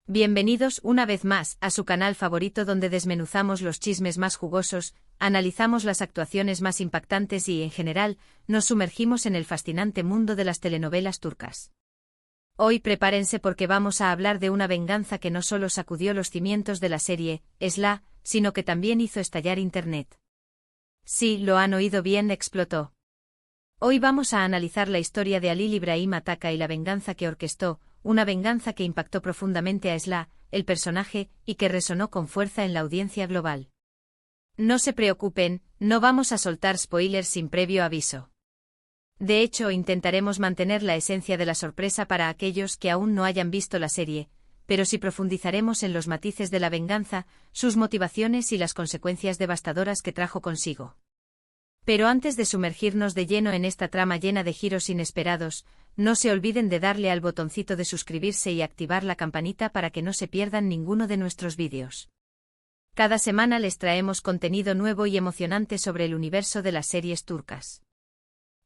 Bienvenidos una vez más a su canal favorito donde desmenuzamos los chismes más jugosos, analizamos las actuaciones más impactantes y, en general, nos sumergimos en el fascinante mundo de las telenovelas turcas. Hoy prepárense porque vamos a hablar de una venganza que no solo sacudió los cimientos de la serie Esla, sino que también hizo estallar Internet. Sí, lo han oído bien, explotó. Hoy vamos a analizar la historia de Halil İbrahim Ataka y la venganza que orquestó, una venganza que impactó profundamente a Esla, el personaje, y que resonó con fuerza en la audiencia global. No se preocupen, no vamos a soltar spoilers sin previo aviso. De hecho, intentaremos mantener la esencia de la sorpresa para aquellos que aún no hayan visto la serie, pero sí profundizaremos en los matices de la venganza, sus motivaciones y las consecuencias devastadoras que trajo consigo. Pero antes de sumergirnos de lleno en esta trama llena de giros inesperados, no se olviden de darle al botoncito de suscribirse y activar la campanita para que no se pierdan ninguno de nuestros vídeos. Cada semana les traemos contenido nuevo y emocionante sobre el universo de las series turcas.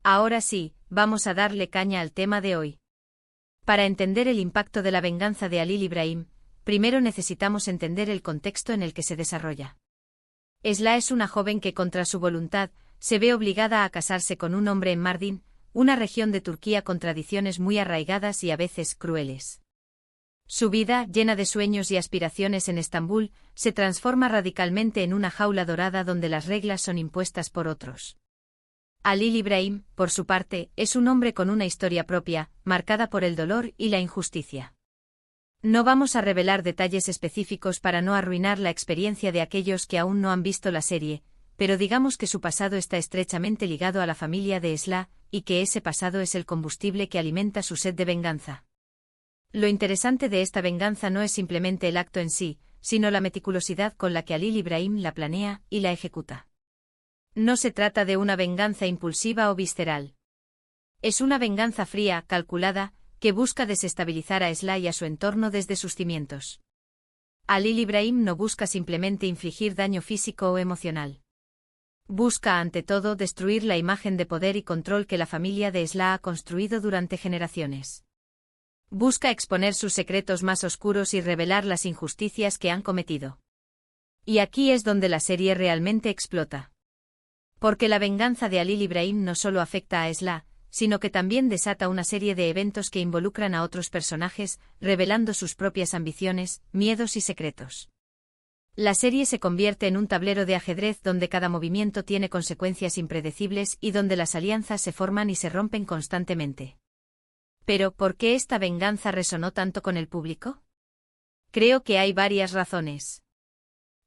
Ahora sí, vamos a darle caña al tema de hoy. Para entender el impacto de la venganza de Halil İbrahim, primero necesitamos entender el contexto en el que se desarrolla. Esla es una joven que contra su voluntad, se ve obligada a casarse con un hombre en Mardin, una región de Turquía con tradiciones muy arraigadas y a veces crueles. Su vida, llena de sueños y aspiraciones en Estambul, se transforma radicalmente en una jaula dorada donde las reglas son impuestas por otros. Halil İbrahim, por su parte, es un hombre con una historia propia, marcada por el dolor y la injusticia. No vamos a revelar detalles específicos para no arruinar la experiencia de aquellos que aún no han visto la serie, pero digamos que su pasado está estrechamente ligado a la familia de Esla, y que ese pasado es el combustible que alimenta su sed de venganza. Lo interesante de esta venganza no es simplemente el acto en sí, sino la meticulosidad con la que Halil İbrahim la planea y la ejecuta. No se trata de una venganza impulsiva o visceral. Es una venganza fría, calculada, que busca desestabilizar a Esla y a su entorno desde sus cimientos. Halil İbrahim no busca simplemente infligir daño físico o emocional. Busca ante todo destruir la imagen de poder y control que la familia de Esla ha construido durante generaciones. Busca exponer sus secretos más oscuros y revelar las injusticias que han cometido. Y aquí es donde la serie realmente explota. Porque la venganza de Halil İbrahim no solo afecta a Esla, sino que también desata una serie de eventos que involucran a otros personajes, revelando sus propias ambiciones, miedos y secretos. La serie se convierte en un tablero de ajedrez donde cada movimiento tiene consecuencias impredecibles y donde las alianzas se forman y se rompen constantemente. Pero, ¿por qué esta venganza resonó tanto con el público? Creo que hay varias razones.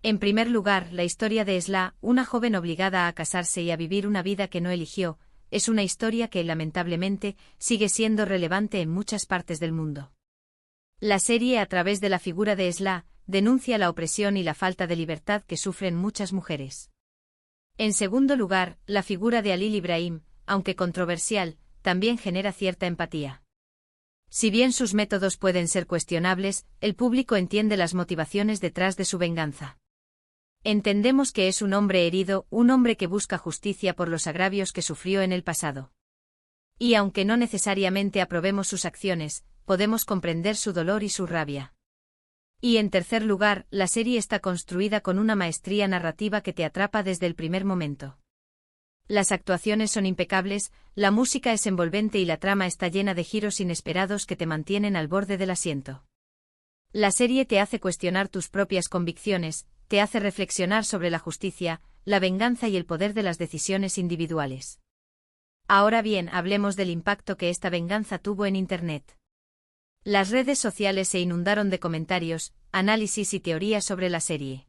En primer lugar, la historia de Esla, una joven obligada a casarse y a vivir una vida que no eligió, es una historia que, lamentablemente, sigue siendo relevante en muchas partes del mundo. La serie, a través de la figura de Esla, denuncia la opresión y la falta de libertad que sufren muchas mujeres. En segundo lugar, la figura de Halil İbrahim, aunque controversial, también genera cierta empatía. Si bien sus métodos pueden ser cuestionables, el público entiende las motivaciones detrás de su venganza. Entendemos que es un hombre herido, un hombre que busca justicia por los agravios que sufrió en el pasado. Y aunque no necesariamente aprobemos sus acciones, podemos comprender su dolor y su rabia. Y en tercer lugar, la serie está construida con una maestría narrativa que te atrapa desde el primer momento. Las actuaciones son impecables, la música es envolvente y la trama está llena de giros inesperados que te mantienen al borde del asiento. La serie te hace cuestionar tus propias convicciones, te hace reflexionar sobre la justicia, la venganza y el poder de las decisiones individuales. Ahora bien, hablemos del impacto que esta venganza tuvo en Internet. Las redes sociales se inundaron de comentarios, análisis y teorías sobre la serie.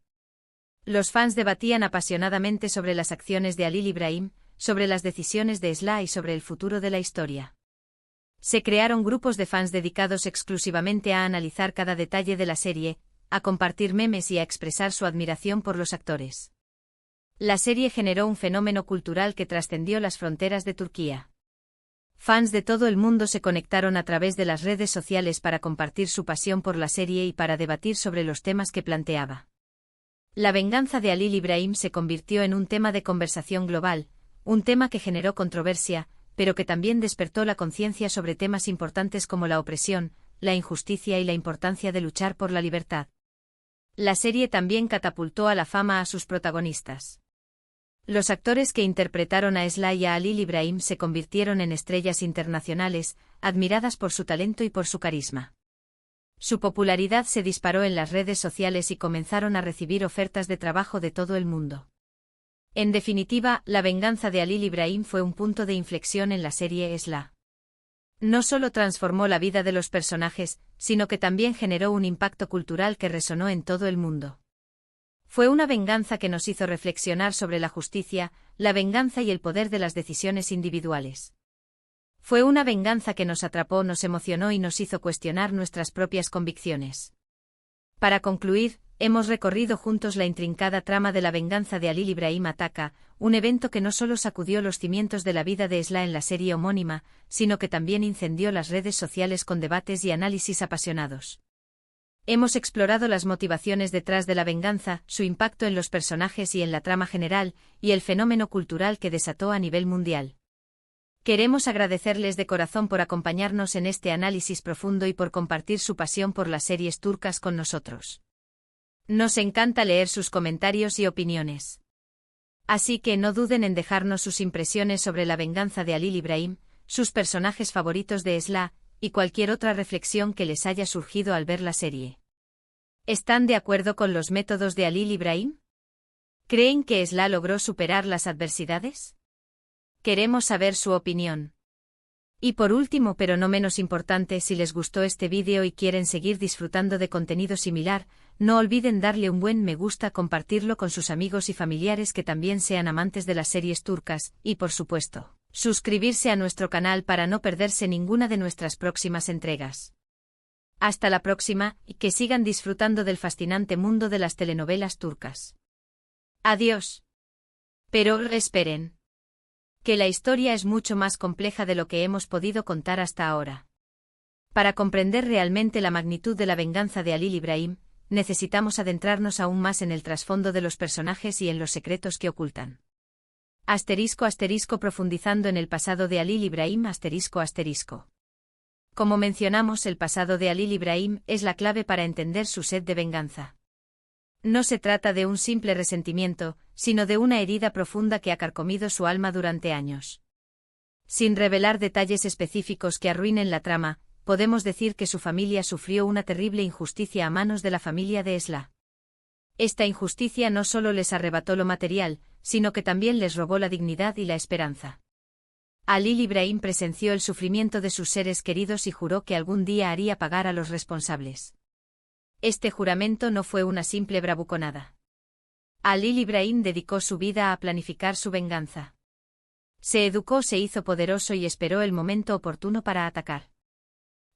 Los fans debatían apasionadamente sobre las acciones de Halil İbrahim, sobre las decisiones de Esla y sobre el futuro de la historia. Se crearon grupos de fans dedicados exclusivamente a analizar cada detalle de la serie, a compartir memes y a expresar su admiración por los actores. La serie generó un fenómeno cultural que trascendió las fronteras de Turquía. Fans de todo el mundo se conectaron a través de las redes sociales para compartir su pasión por la serie y para debatir sobre los temas que planteaba. La venganza de Halil İbrahim se convirtió en un tema de conversación global, un tema que generó controversia, pero que también despertó la conciencia sobre temas importantes como la opresión, la injusticia y la importancia de luchar por la libertad. La serie también catapultó a la fama a sus protagonistas. Los actores que interpretaron a Esla y a Halil Ibrahim se convirtieron en estrellas internacionales, admiradas por su talento y por su carisma. Su popularidad se disparó en las redes sociales y comenzaron a recibir ofertas de trabajo de todo el mundo. En definitiva, la venganza de Halil Ibrahim fue un punto de inflexión en la serie Esla. No solo transformó la vida de los personajes, sino que también generó un impacto cultural que resonó en todo el mundo. Fue una venganza que nos hizo reflexionar sobre la justicia, la venganza y el poder de las decisiones individuales. Fue una venganza que nos atrapó, nos emocionó y nos hizo cuestionar nuestras propias convicciones. Para concluir, hemos recorrido juntos la intrincada trama de la venganza de Halil Ibrahim Ataka, un evento que no solo sacudió los cimientos de la vida de Esla en la serie homónima, sino que también incendió las redes sociales con debates y análisis apasionados. Hemos explorado las motivaciones detrás de la venganza, su impacto en los personajes y en la trama general, y el fenómeno cultural que desató a nivel mundial. Queremos agradecerles de corazón por acompañarnos en este análisis profundo y por compartir su pasión por las series turcas con nosotros. Nos encanta leer sus comentarios y opiniones. Así que no duden en dejarnos sus impresiones sobre la venganza de Halil Ibrahim, sus personajes favoritos de Esla, y cualquier otra reflexión que les haya surgido al ver la serie. ¿Están de acuerdo con los métodos de Halil Ibrahim? ¿Creen que Esla logró superar las adversidades? Queremos saber su opinión. Y por último, pero no menos importante, si les gustó este vídeo y quieren seguir disfrutando de contenido similar, no olviden darle un buen me gusta, compartirlo con sus amigos y familiares que también sean amantes de las series turcas, y por supuesto, suscribirse a nuestro canal para no perderse ninguna de nuestras próximas entregas. Hasta la próxima, y que sigan disfrutando del fascinante mundo de las telenovelas turcas. Adiós. Pero esperen. Que la historia es mucho más compleja de lo que hemos podido contar hasta ahora. Para comprender realmente la magnitud de la venganza de Halil Ibrahim, necesitamos adentrarnos aún más en el trasfondo de los personajes y en los secretos que ocultan. Profundizando en el pasado de Halil Ibrahim. Como mencionamos, el pasado de Halil Ibrahim es la clave para entender su sed de venganza. No se trata de un simple resentimiento, sino de una herida profunda que ha carcomido su alma durante años. Sin revelar detalles específicos que arruinen la trama, podemos decir que su familia sufrió una terrible injusticia a manos de la familia de Esla. Esta injusticia no solo les arrebató lo material, sino que también les robó la dignidad y la esperanza. Halil Ibrahim presenció el sufrimiento de sus seres queridos y juró que algún día haría pagar a los responsables. Este juramento no fue una simple bravuconada. Halil Ibrahim dedicó su vida a planificar su venganza. Se educó, se hizo poderoso y esperó el momento oportuno para atacar.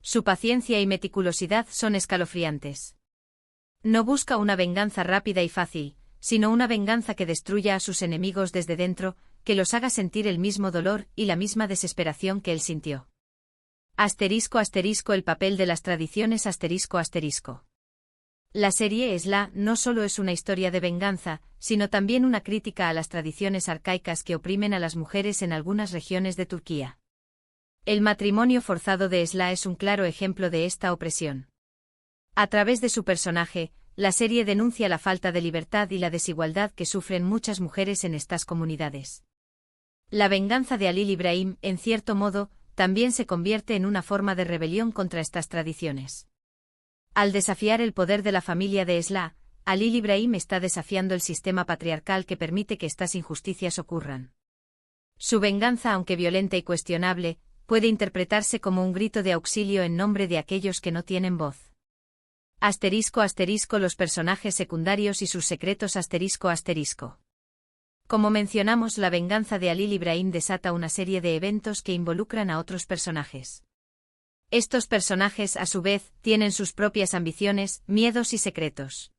Su paciencia y meticulosidad son escalofriantes. No busca una venganza rápida y fácil, sino una venganza que destruya a sus enemigos desde dentro, que los haga sentir el mismo dolor y la misma desesperación que él sintió. El papel de las tradiciones. La serie Esla no solo es una historia de venganza, sino también una crítica a las tradiciones arcaicas que oprimen a las mujeres en algunas regiones de Turquía. El matrimonio forzado de Esla es un claro ejemplo de esta opresión. A través de su personaje, la serie denuncia la falta de libertad y la desigualdad que sufren muchas mujeres en estas comunidades. La venganza de Halil Ibrahim, en cierto modo, también se convierte en una forma de rebelión contra estas tradiciones. Al desafiar el poder de la familia de Esla, Halil Ibrahim está desafiando el sistema patriarcal que permite que estas injusticias ocurran. Su venganza, aunque violenta y cuestionable, puede interpretarse como un grito de auxilio en nombre de aquellos que no tienen voz. Los personajes secundarios y sus secretos. Como mencionamos, la venganza de Halil Ibrahim desata una serie de eventos que involucran a otros personajes. Estos personajes, a su vez, tienen sus propias ambiciones, miedos y secretos.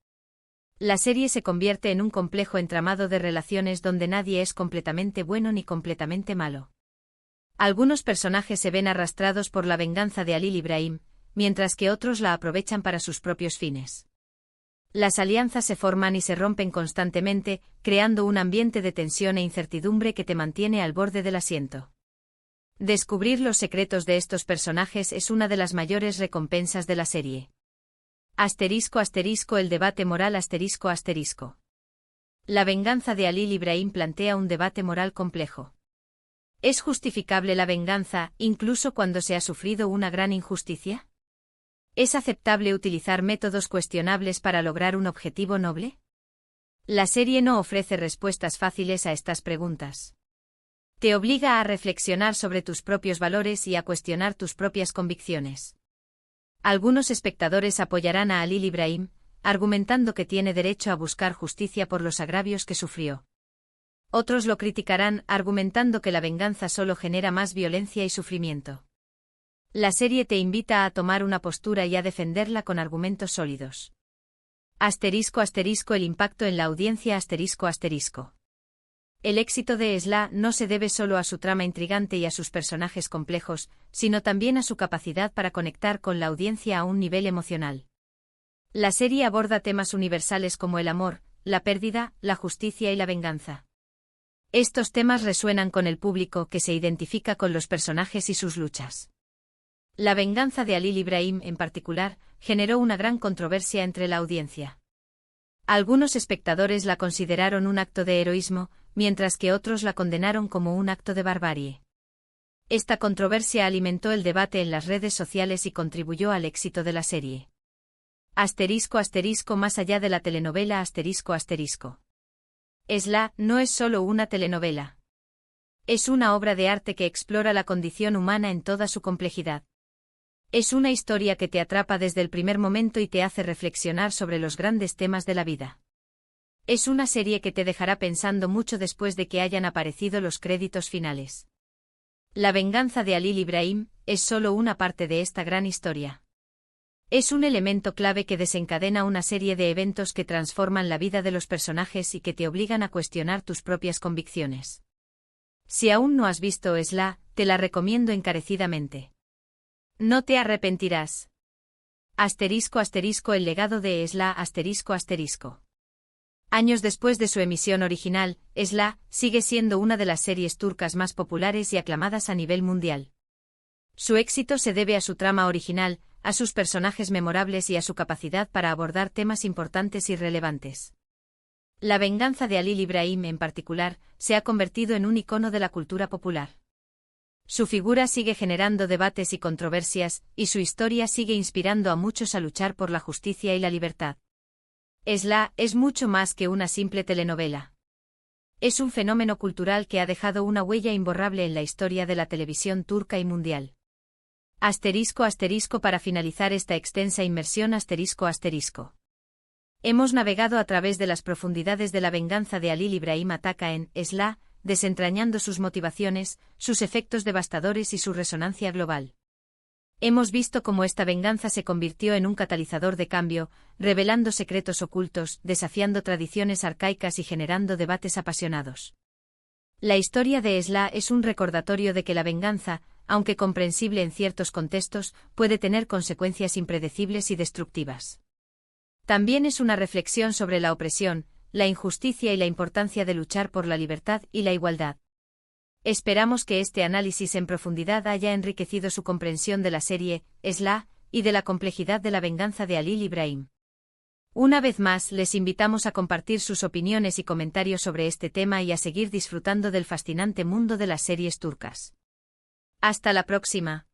La serie se convierte en un complejo entramado de relaciones donde nadie es completamente bueno ni completamente malo. Algunos personajes se ven arrastrados por la venganza de Halil Ibrahim, mientras que otros la aprovechan para sus propios fines. Las alianzas se forman y se rompen constantemente, creando un ambiente de tensión e incertidumbre que te mantiene al borde del asiento. Descubrir los secretos de estos personajes es una de las mayores recompensas de la serie. *** El debate moral ***. La venganza de Halil Ibrahim plantea un debate moral complejo. ¿Es justificable la venganza, incluso cuando se ha sufrido una gran injusticia? ¿Es aceptable utilizar métodos cuestionables para lograr un objetivo noble? La serie no ofrece respuestas fáciles a estas preguntas. Te obliga a reflexionar sobre tus propios valores y a cuestionar tus propias convicciones. Algunos espectadores apoyarán a Halil Ibrahim, argumentando que tiene derecho a buscar justicia por los agravios que sufrió. Otros lo criticarán, argumentando que la venganza solo genera más violencia y sufrimiento. La serie te invita a tomar una postura y a defenderla con argumentos sólidos. *** El impacto en la audiencia ***. El éxito de Esla no se debe solo a su trama intrigante y a sus personajes complejos, sino también a su capacidad para conectar con la audiencia a un nivel emocional. La serie aborda temas universales como el amor, la pérdida, la justicia y la venganza. Estos temas resuenan con el público que se identifica con los personajes y sus luchas. La venganza de Halil Ibrahim, en particular, generó una gran controversia entre la audiencia. Algunos espectadores la consideraron un acto de heroísmo, mientras que otros la condenaron como un acto de barbarie. Esta controversia alimentó el debate en las redes sociales y contribuyó al éxito de la serie. *** Más allá de la telenovela ***. Esla no es solo una telenovela. Es una obra de arte que explora la condición humana en toda su complejidad. Es una historia que te atrapa desde el primer momento y te hace reflexionar sobre los grandes temas de la vida. Es una serie que te dejará pensando mucho después de que hayan aparecido los créditos finales. La venganza de Halil Ibrahim es solo una parte de esta gran historia. Es un elemento clave que desencadena una serie de eventos que transforman la vida de los personajes y que te obligan a cuestionar tus propias convicciones. Si aún no has visto Esla, te la recomiendo encarecidamente. No te arrepentirás. *** El legado de Esla ***. Años después de su emisión original, Esla sigue siendo una de las series turcas más populares y aclamadas a nivel mundial. Su éxito se debe a su trama original, a sus personajes memorables y a su capacidad para abordar temas importantes y relevantes. La venganza de Halil Ibrahim, en particular, se ha convertido en un icono de la cultura popular. Su figura sigue generando debates y controversias, y su historia sigue inspirando a muchos a luchar por la justicia y la libertad. Esla es mucho más que una simple telenovela. Es un fenómeno cultural que ha dejado una huella imborrable en la historia de la televisión turca y mundial. *** Para finalizar esta extensa inmersión ***. Hemos navegado a través de las profundidades de la venganza de Halil Ibrahim Ataca en Esla, desentrañando sus motivaciones, sus efectos devastadores y su resonancia global. Hemos visto cómo esta venganza se convirtió en un catalizador de cambio, revelando secretos ocultos, desafiando tradiciones arcaicas y generando debates apasionados. La historia de Esla es un recordatorio de que la venganza, aunque comprensible en ciertos contextos, puede tener consecuencias impredecibles y destructivas. También es una reflexión sobre la opresión, la injusticia y la importancia de luchar por la libertad y la igualdad. Esperamos que este análisis en profundidad haya enriquecido su comprensión de la serie Esla y de la complejidad de la venganza de Halil Ibrahim. Una vez más, les invitamos a compartir sus opiniones y comentarios sobre este tema y a seguir disfrutando del fascinante mundo de las series turcas. Hasta la próxima.